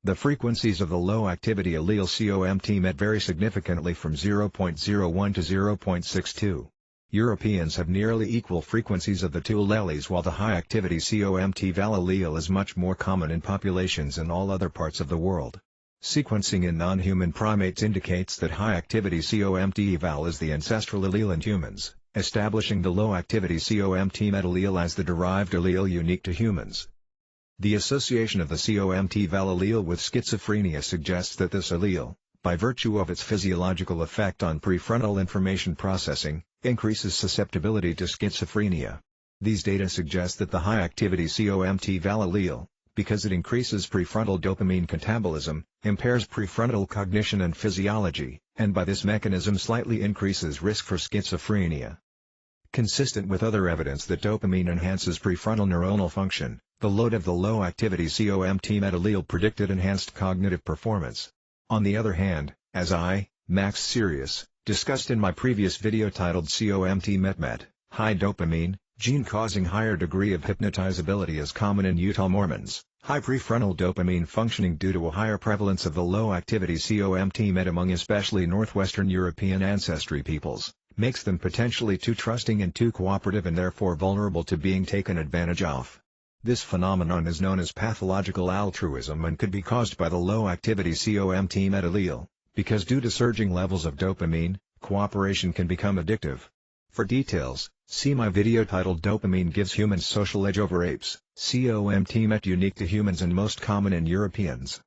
The frequencies of the low-activity allele COMT-MET vary significantly from 0.01 to 0.62. Europeans have nearly equal frequencies of the two alleles, while the high-activity COMT-VAL allele is much more common in populations in all other parts of the world. Sequencing in non-human primates indicates that high-activity COMT-VAL is the ancestral allele in humans, establishing the low-activity COMT-MET allele as the derived allele unique to humans. The association of the COMT-VAL allele with schizophrenia suggests that this allele, by virtue of its physiological effect on prefrontal information processing, increases susceptibility to schizophrenia. These data suggest that the high-activity COMT-VAL allele, because it increases prefrontal dopamine catabolism, impairs prefrontal cognition and physiology, and by this mechanism slightly increases risk for schizophrenia. Consistent with other evidence that dopamine enhances prefrontal neuronal function, the load of the low-activity COMT-MET allele predicted enhanced cognitive performance. On the other hand, as Max Sirius, discussed in my previous video titled COMT-MET, high dopamine, gene causing higher degree of hypnotizability is common in Utah Mormons. High prefrontal dopamine functioning due to a higher prevalence of the low-activity COMT-MET among especially Northwestern European ancestry peoples, makes them potentially too trusting and too cooperative and therefore vulnerable to being taken advantage of. This phenomenon is known as pathological altruism and could be caused by the low-activity COMT-MET allele, because due to surging levels of dopamine, cooperation can become addictive. For details, see my video titled Dopamine Gives Humans Social Edge Over Apes, COMT-MET unique to humans and most common in Europeans.